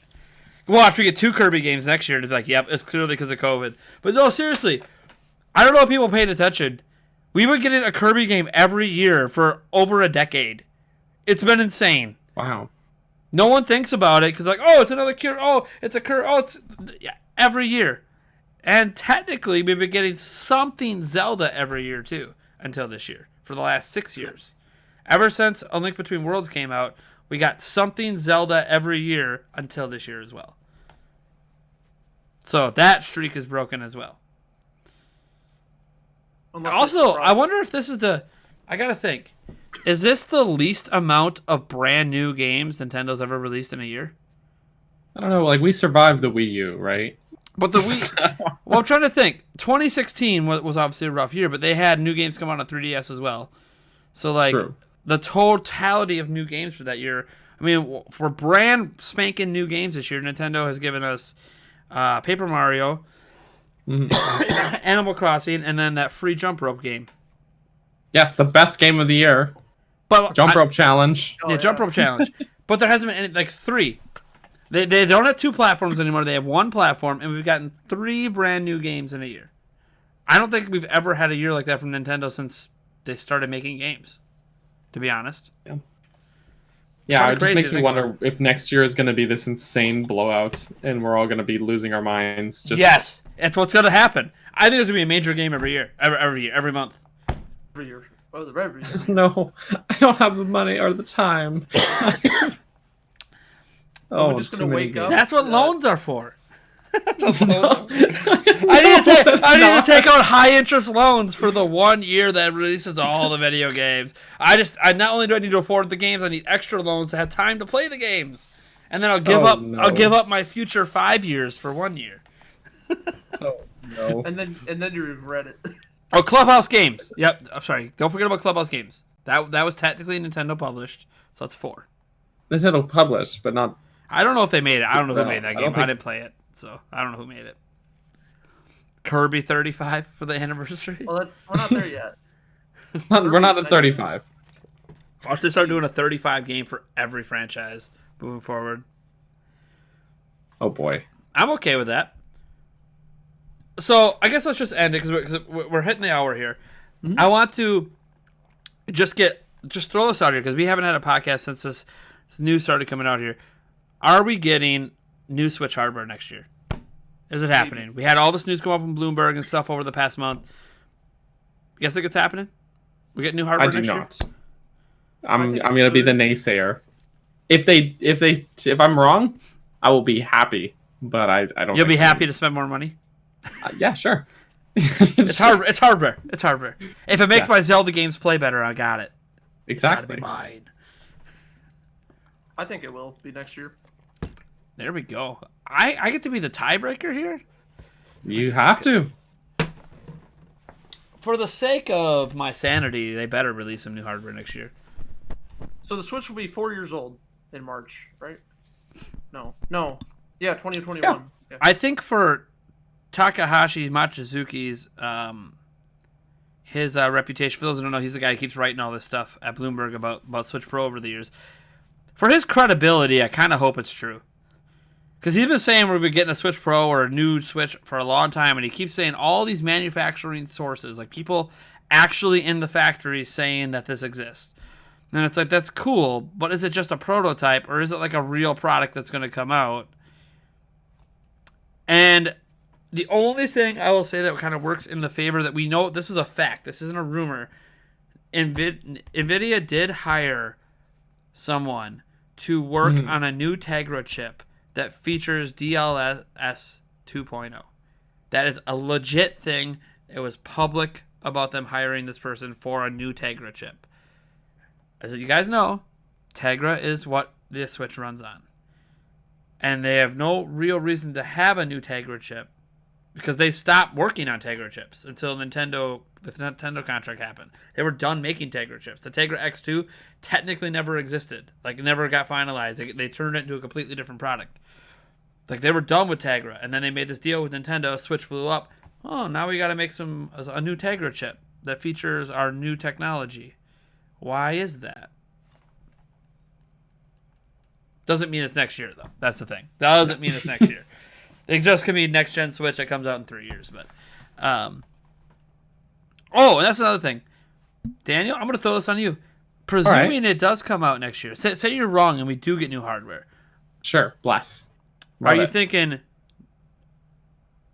Watch, we get 2 Kirby games next year to be like, yep, it's clearly because of COVID. But no, seriously, I don't know if people paid attention. We were getting a Kirby game every year for over a decade. It's been insane. Wow. No one thinks about it because, like, oh, it's another Kirby. Oh, it's a Kirby. Oh, it's yeah, every year. And technically, we've been getting something Zelda every year, too, until this year, for the last 6 years. Ever since A Link Between Worlds came out, we got something Zelda every year until this year as well. So that streak is broken as well. Unless Also, it's I wonder if this is I gotta think. Is this the least amount of brand new games Nintendo's ever released in a year? I don't know. Like we survived the Wii U, right? But the Wii... Well, I'm trying to think. 2016 was obviously a rough year, but they had new games come out on 3DS as well. So, like, True. the totality of new games for that year... I mean, for brand spanking new games this year, Nintendo has given us Paper Mario, Animal Crossing, and then that free jump rope game. Yes, the best game of the year. But Jump rope challenge. Yeah, jump rope challenge. But there hasn't been any, like 3. They don't have 2 platforms anymore. They have 1 platform, and we've gotten 3 brand new games in a year. I don't think we've ever had a year like that from Nintendo since they started making games, to be honest. Yeah, it just crazy makes to me think wonder if next year is going to be this insane blowout, and we're all going to be losing our minds. Just Yes, that's what's going to happen. I think there's going to be a major game every year, every month. Every year. Oh, the every year. No, I don't have the money or the time. We're just gonna too many wake up. games. That's what loans are for. No. I need to take out high interest loans for the 1 year that releases all the video games. I not only do I need to afford the games, I need extra loans to have time to play the games, and then I'll give Oh, up. no. I'll give up my future 5 years for 1 year. Oh no. And then you regret it. Oh, Clubhouse Games. Yep. I'm sorry. Don't forget about Clubhouse Games. That was technically Nintendo published, so that's 4. Nintendo published, but not. I don't know if they made it. I don't know who No, made that I game. don't think- I didn't play it, so I don't know who made it. Kirby 35 for the anniversary. Well, we're not there yet. We're not at 35. Watch they start doing a 35 game for every franchise moving forward. Oh boy. I'm okay with that. So I guess let's just end it because we're hitting the hour here. Mm-hmm. I want to just throw this out here because we haven't had a podcast since this news started coming out here. Are we getting new Switch hardware next year? Is it happening? We had all this news come up from Bloomberg and stuff over the past month. You guys think it's happening? We get new hardware I do next year? not. I'm gonna be the naysayer. If I'm wrong, I will be happy. But I don't. You'll be happy to spend more money. Yeah, sure. It's hardware. It's hardware. If it makes my Zelda games play better, I got it. Exactly. Gotta be mine. I think it will be next year. There we go. I get to be the tiebreaker here. You have to. For the sake of my sanity, they better release some new hardware next year. So the Switch will be 4 years old in March, right? No. Yeah, 2021. Yeah. I think for Takahashi Machizuki's his reputation, for those who don't know, he's the guy who keeps writing all this stuff at Bloomberg about Switch Pro over the years. For his credibility, I kind of hope it's true. Because he's been saying we'll be getting a Switch Pro or a new Switch for a long time, and he keeps saying all these manufacturing sources, like people actually in the factory saying that this exists. And it's like, that's cool, but is it just a prototype, or is it like a real product that's going to come out? And the only thing I will say that kind of works in the favor that we know, this is a fact, this isn't a rumor, NVIDIA did hire someone to work on a new Tegra chip that features DLSS 2.0. That is a legit thing. It was public about them hiring this person for a new Tegra chip. As you guys know, Tegra is what the Switch runs on. And they have no real reason to have a new Tegra chip because they stopped working on Tegra chips until the Nintendo contract happened. They were done making Tegra chips. The Tegra X2 technically never existed. Like, it never got finalized. They turned it into a completely different product. Like, they were done with Tegra, and then they made this deal with Nintendo. Switch blew up. Oh, now we got to make a new Tegra chip that features our new technology. Why is that? Doesn't mean it's next year, though. That's the thing. Doesn't mean it's next year. It just could be next gen Switch that comes out in 3 years. But, oh, and that's another thing. Daniel, I'm going to throw this on you. Presuming it does come out next year. Say you're wrong and we do get new hardware. Sure. Bless. Are you thinking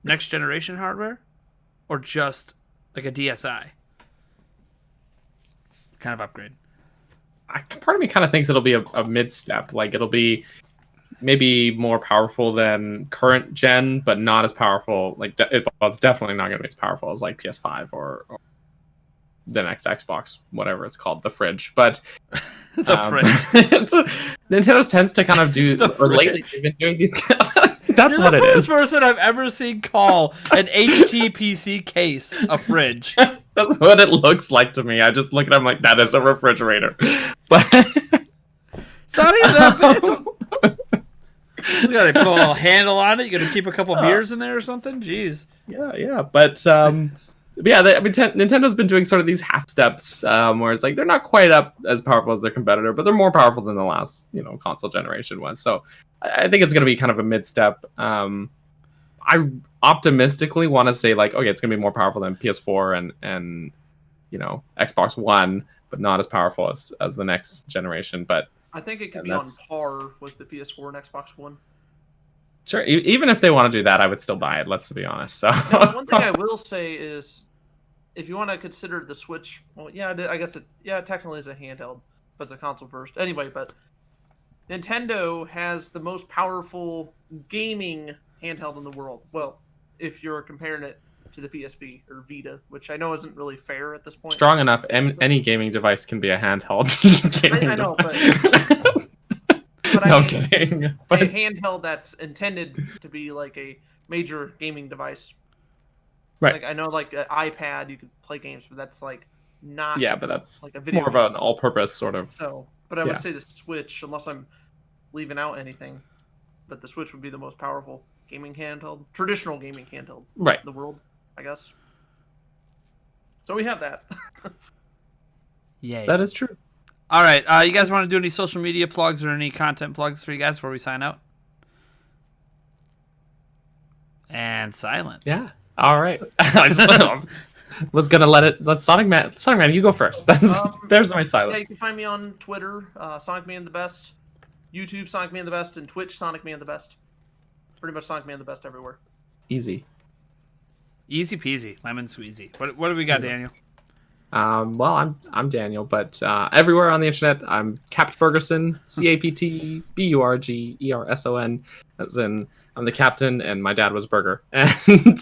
next generation hardware or just like a DSi kind of upgrade? Part of me kind of thinks it'll be a mid-step. Like, it'll be maybe more powerful than current gen, but not as powerful. Like, it's definitely not going to be as powerful as like PS5 or the next Xbox, whatever it's called, the fridge. But fridge. Nintendo tends to kind of do, or lately they've been doing these. That's You're what the it is. first person I've ever seen call an HTPC case a fridge. That's what it looks like to me. I just look at it, I'm like, that is a refrigerator. But It's not even that big. It's got to put a little handle on it. You got to keep a couple beers in there or something. Jeez. Yeah. But yeah, Nintendo's been doing sort of these half steps where it's like they're not quite up as powerful as their competitor, but they're more powerful than the last console generation was. So I think it's going to be kind of a mid step. I optimistically want to say like, okay, it's gonna be more powerful than PS4 and Xbox One, but not as powerful as the next generation. But I think it could and be on that's- par with the PS4 and Xbox One. sure, even if they want to do that, I would still buy it. Let's be honest. So Now, one thing I will say is, if you want to consider the Switch, well, yeah, I guess it technically is a handheld, but it's a console first. Anyway, but Nintendo has the most powerful gaming handheld in the world. Well, if you're comparing it to the PSP or Vita, which I know isn't really fair at this point. strong enough, any gaming device can be a handheld. I know, but no, I mean, kidding. a But handheld that's intended to be like a major gaming device. right, Like I know, like an iPad, you could play games, but that's like not. yeah, but that's like a video more of game an system. all-purpose sort of. So, but I Yeah. would say the Switch, unless I'm leaving out anything, but the Switch would be the most powerful gaming handheld, traditional gaming handheld Right. in the world, I guess. So we have that. Yay. That is true. All right. You guys want to do any social media plugs or any content plugs for you guys before we sign out? And silence. Yeah. All right. I just was gonna let Sonic Man. Sonic Man, you go first. There's my Yeah, you silence. can find me on Twitter, Sonic Man the Best, YouTube Sonic Man the Best, and Twitch Sonic Man the Best. Pretty much Sonic Man the Best everywhere. Easy. Easy peasy, lemon squeezy. What do we got, Daniel? Well, I'm Daniel, but everywhere on the internet, I'm Capt Burgerson, CaptBurgerson, as in I'm the captain, and my dad was Burger. And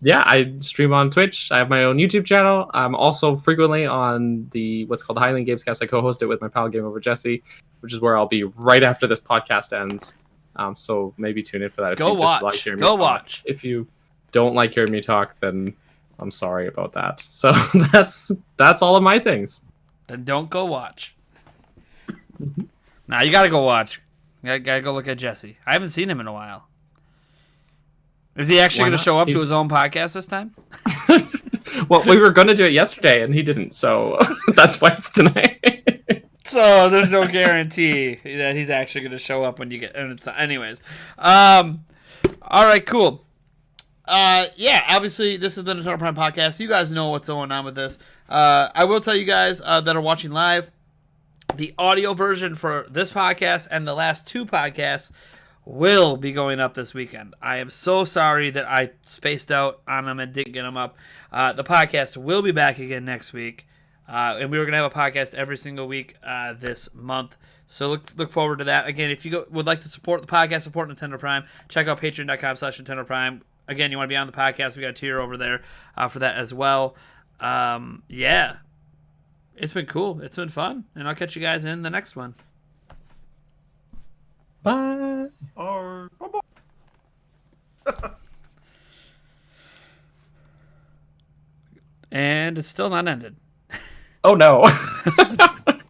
yeah, I stream on Twitch. I have my own YouTube channel. I'm also frequently on the what's called the Highland Gamescast. I co-host it with my pal Game Over Jesse, which is where I'll be right after this podcast ends. So maybe tune in for that. If Go you just watch. like hearing me Go talk. watch. If you don't like hearing me talk, then I'm sorry about that. So that's all of my things. Then don't go watch. Nah, you gotta go watch. You gotta go look at Jesse. I haven't seen him in a while. Is he actually Why gonna not? show up to He's- his own podcast this time? Well, we were going to do it yesterday, and he didn't, so that's why it's tonight. So there's no guarantee that he's actually gonna show up when you get. And it's, anyways, all right, cool. Yeah, obviously this is the Nintendo Prime podcast. You guys know what's going on with this. I will tell you guys that are watching live, the audio version for this podcast and the last two podcasts will be going up this weekend. I am so sorry that I spaced out on them and didn't get them up. The podcast will be back again next week, and we were gonna have a podcast every single week this month. So look forward to that. Again, if you would like to support the podcast, support Nintendo Prime, check out patreon.com/Nintendo Prime. Again, you want to be on the podcast, we got a tier over there for that as well. Yeah, it's been cool. It's been fun. And I'll catch you guys in the next one. Bye. Or And it's still not ended. Oh, no.